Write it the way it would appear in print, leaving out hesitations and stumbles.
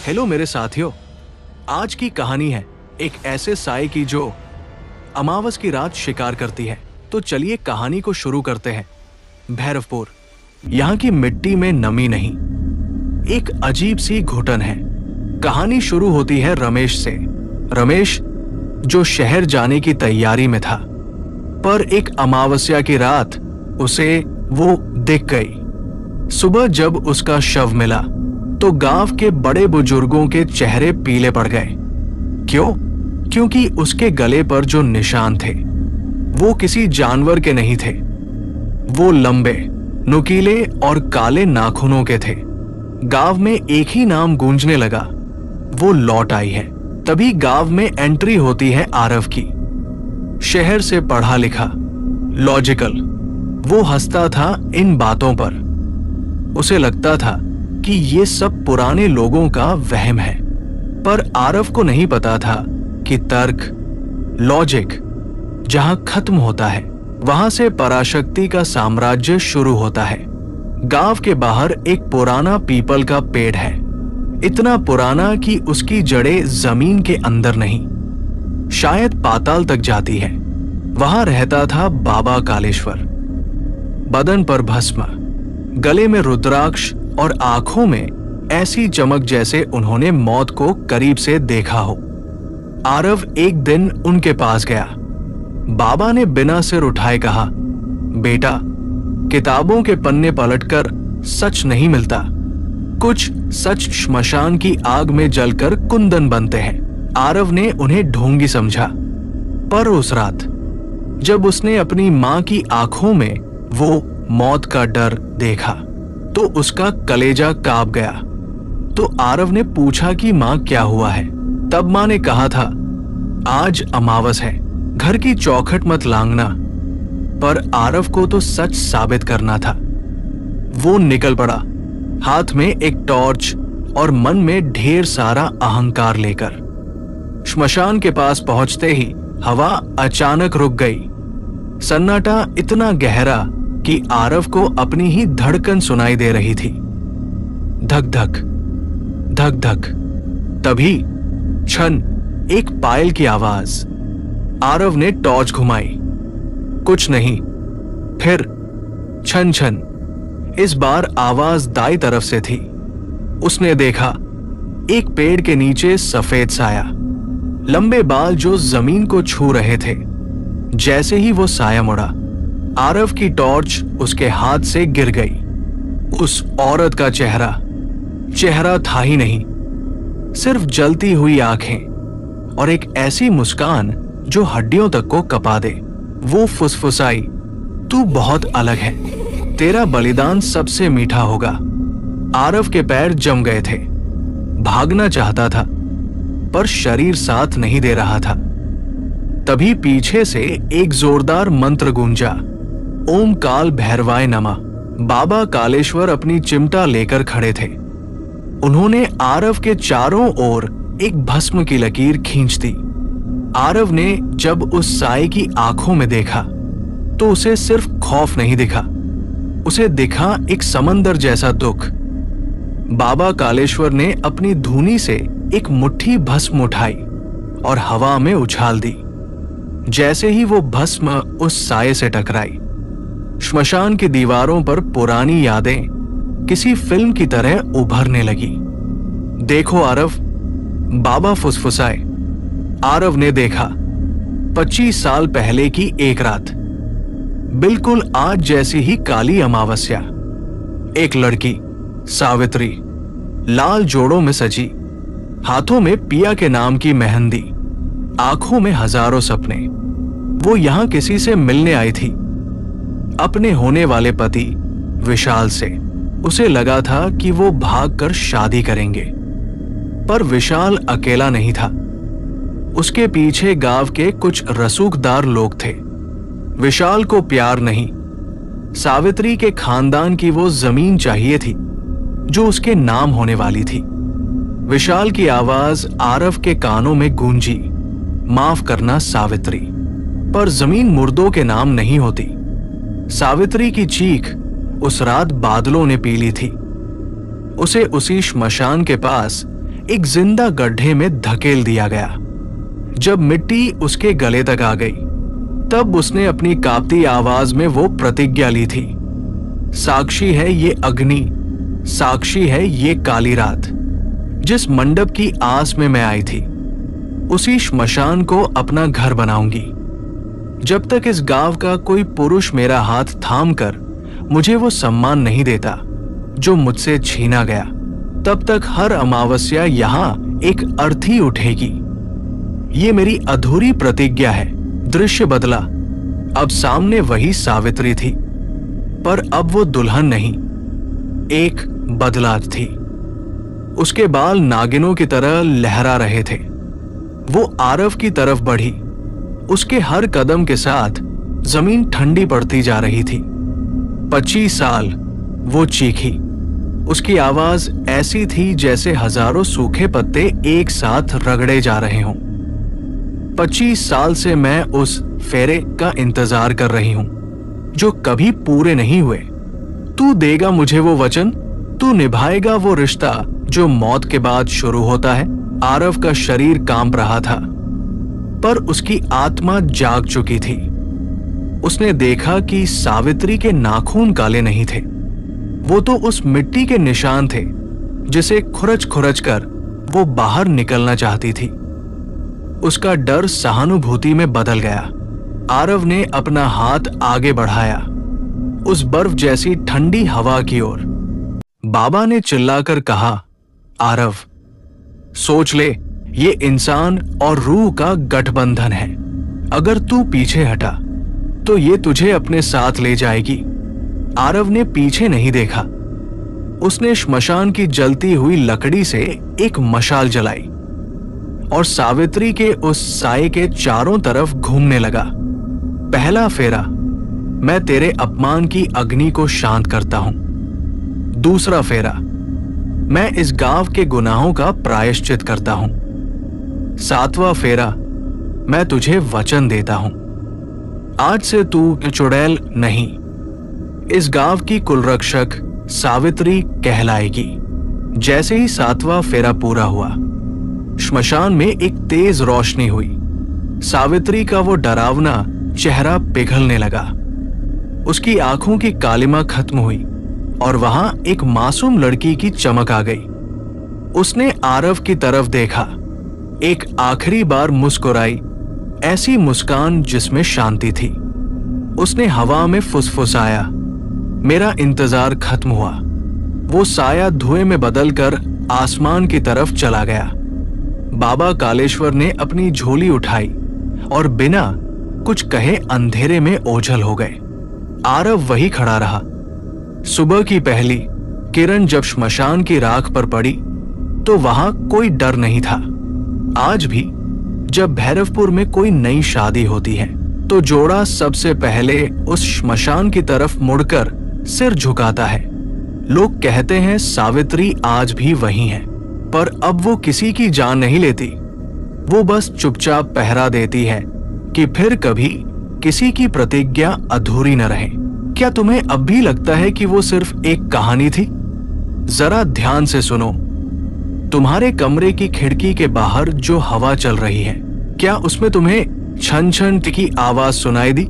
Hello मेरे साथियों, आज की कहानी है एक ऐसे साए की जो अमावस की रात शिकार करती है। तो चलिए कहानी को शुरू करते हैं। भैरवपुर। यहाँ की मिट्टी में नमी नहीं, एक अजीब सी घुटन है। कहानी शुरू होती है रमेश से। रमेश जो शहर जाने की तैयारी में था, पर एक अमावस्या की रात उसे वो दिख गई। सुबह जब उसका शव मिला तो गांव के बड़े बुजुर्गों के चेहरे पीले पड़ गए। क्यों? क्योंकि उसके गले पर जो निशान थे वो किसी जानवर के नहीं थे, वो लंबे, नुकीले और काले नाखूनों के थे। गांव में एक ही नाम गूंजने लगा, वो लौट आई है। तभी गांव में एंट्री होती है आरव की। शहर से पढ़ा लिखा, लॉजिकल, वो हंसता था इन बातों पर। उसे लगता था कि ये सब पुराने लोगों का वहम है, पर आरव को नहीं पता था कि तर्क, लॉजिक जहां खत्म होता है वहां से पराशक्ति का साम्राज्य शुरू होता है। गांव के बाहर एक पुराना पीपल का पेड़ है, इतना पुराना कि उसकी जड़ें जमीन के अंदर नहीं, शायद पाताल तक जाती है। वहां रहता था बाबा कालेश्वर। बदन पर भस्म, गले में रुद्राक्ष और आंखों में ऐसी चमक जैसे उन्होंने मौत को करीब से देखा हो। आरव एक दिन उनके पास गया। बाबा ने बिना सिर उठाए कहा, बेटा, किताबों के पन्ने पलटकर सच नहीं मिलता। कुछ सच श्मशान की आग में जलकर कुंदन बनते हैं। आरव ने उन्हें ढोंगी समझा, पर उस रात जब उसने अपनी मां की आंखों में वो मौत का डर देखा तो उसका कलेजा कांप गया। तो आरव ने पूछा कि मां, क्या हुआ है? तब मां ने कहा था, आज अमावस है, घर की चौखट मत लांघना। पर आरव को तो सच साबित करना था। वो निकल पड़ा, हाथ में एक टॉर्च और मन में ढेर सारा अहंकार लेकर। श्मशान के पास पहुंचते ही हवा अचानक रुक गई। सन्नाटा इतना गहरा कि आरव को अपनी ही धड़कन सुनाई दे रही थी। धक धक, धक धक। तभी छन, एक पायल की आवाज। आरव ने टॉर्च घुमाई, कुछ नहीं। फिर छन छन। इस बार आवाज दाई तरफ से थी। उसने देखा एक पेड़ के नीचे सफेद साया, लंबे बाल जो जमीन को छू रहे थे। जैसे ही वो साया मुड़ा, आरव की टॉर्च उसके हाथ से गिर गई। उस औरत का चेहरा था ही नहीं, सिर्फ जलती हुई आंखें और एक ऐसी मुस्कान जो हड्डियों तक को कपा दे। वो फुसफुसाई, तू बहुत अलग है, तेरा बलिदान सबसे मीठा होगा। आरव के पैर जम गए थे। भागना चाहता था, पर शरीर साथ नहीं दे रहा था। तभी पीछे से एक जोरदार मंत्र गूंजा, ओम काल भैरवाय नमः। बाबा कालेश्वर अपनी चिमटा लेकर खड़े थे। उन्होंने आरव के चारों ओर एक भस्म की लकीर खींच दी। आरव ने जब उस साए की आंखों में देखा तो उसे सिर्फ खौफ नहीं दिखा, उसे दिखा एक समंदर जैसा दुख। बाबा कालेश्वर ने अपनी धूनी से एक मुट्ठी भस्म उठाई और हवा में उछाल दी। जैसे ही वो भस्म उस साए से टकराई, श्मशान की दीवारों पर पुरानी यादें किसी फिल्म की तरह उभरने लगी। देखो आरव, बाबा फुसफुसाए। आरव ने देखा 25 साल पहले की एक रात, बिल्कुल आज जैसी ही काली अमावस्या। एक लड़की, सावित्री, लाल जोड़ों में सजी, हाथों में पिया के नाम की मेहंदी, आंखों में हजारों सपने। वो यहां किसी से मिलने आई थी, अपने होने वाले पति विशाल से। उसे लगा था कि वो भागकर शादी करेंगे, पर विशाल अकेला नहीं था। उसके पीछे गांव के कुछ रसूखदार लोग थे। विशाल को प्यार नहीं, सावित्री के खानदान की वो जमीन चाहिए थी जो उसके नाम होने वाली थी। विशाल की आवाज आरव के कानों में गूंजी, माफ करना सावित्री, पर जमीन मुर्दों के नाम नहीं होती। सावित्री की चीख उस रात बादलों ने पी ली थी। उसे उसी श्मशान के पास एक जिंदा गड्ढे में धकेल दिया गया। जब मिट्टी उसके गले तक आ गई, तब उसने अपनी कांपती आवाज में वो प्रतिज्ञा ली थी, साक्षी है ये अग्नि, साक्षी है ये काली रात। जिस मंडप की आस में मैं आई थी, उसी श्मशान को अपना घर बनाऊंगी। जब तक इस गांव का कोई पुरुष मेरा हाथ थाम कर मुझे वो सम्मान नहीं देता जो मुझसे छीना गया, तब तक हर अमावस्या यहां एक अर्थी उठेगी। ये मेरी अधूरी प्रतिज्ञा है। दृश्य बदला। अब सामने वही सावित्री थी, पर अब वो दुल्हन नहीं, एक बदला थी। उसके बाल नागिनों की तरह लहरा रहे थे। वो आरव की तरफ बढ़ी। उसके हर कदम के साथ जमीन ठंडी पड़ती जा रही थी। 25 साल, वो चीखी। उसकी आवाज ऐसी थी जैसे हजारों सूखे पत्ते एक साथ रगड़े जा रहे हों। 25 साल से मैं उस फेरे का इंतजार कर रही हूं जो कभी पूरे नहीं हुए। तू देगा मुझे वो वचन, तू निभाएगा वो रिश्ता जो मौत के बाद शुरू होता है। आरव का शरीर कांप रहा था, पर उसकी आत्मा जाग चुकी थी। उसने देखा कि सावित्री के नाखून काले नहीं थे, वो तो उस मिट्टी के निशान थे जिसे खुरच खुरच कर वो बाहर निकलना चाहती थी। उसका डर सहानुभूति में बदल गया। आरव ने अपना हाथ आगे बढ़ाया, उस बर्फ जैसी ठंडी हवा की ओर। बाबा ने चिल्लाकर कहा, आरव, सोच ले, ये इंसान और रूह का गठबंधन है। अगर तू पीछे हटा तो ये तुझे अपने साथ ले जाएगी। आरव ने पीछे नहीं देखा। उसने श्मशान की जलती हुई लकड़ी से एक मशाल जलाई और सावित्री के उस साए के चारों तरफ घूमने लगा। पहला फेरा, मैं तेरे अपमान की अग्नि को शांत करता हूं। दूसरा फेरा, मैं इस गांव के गुनाहों का प्रायश्चित करता हूं। 7वां फेरा, मैं तुझे वचन देता हूं, आज से तू चुड़ैल नहीं, इस गांव की कुलरक्षक सावित्री कहलाएगी। जैसे ही 7वां फेरा पूरा हुआ, श्मशान में एक तेज रोशनी हुई। सावित्री का वो डरावना चेहरा पिघलने लगा। उसकी आंखों की कालिमा खत्म हुई और वहां एक मासूम लड़की की चमक आ गई। उसने आरव की तरफ देखा, एक आखिरी बार मुस्कुराई, ऐसी मुस्कान जिसमें शांति थी। उसने हवा में फुसफुसाया, मेरा इंतजार खत्म हुआ। वो साया धुएं में बदलकर आसमान की तरफ चला गया। बाबा कालेश्वर ने अपनी झोली उठाई और बिना कुछ कहे अंधेरे में ओझल हो गए। आरव वही खड़ा रहा। सुबह की पहली किरण जब श्मशान की राख पर पड़ी तो वहां कोई डर नहीं था। आज भी जब भैरवपुर में कोई नई शादी होती है तो जोड़ा सबसे पहले उस श्मशान की तरफ मुड़कर सिर झुकाता है। लोग कहते हैं सावित्री आज भी वही है, पर अब वो किसी की जान नहीं लेती। वो बस चुपचाप पहरा देती है कि फिर कभी किसी की प्रतिज्ञा अधूरी न रहे। क्या तुम्हें अब भी लगता है कि वो सिर्फ एक कहानी थी? जरा ध्यान से सुनो। तुम्हारे कमरे की खिड़की के बाहर जो हवा चल रही है, क्या उसमें तुम्हें छन छन की आवाज सुनाई दी?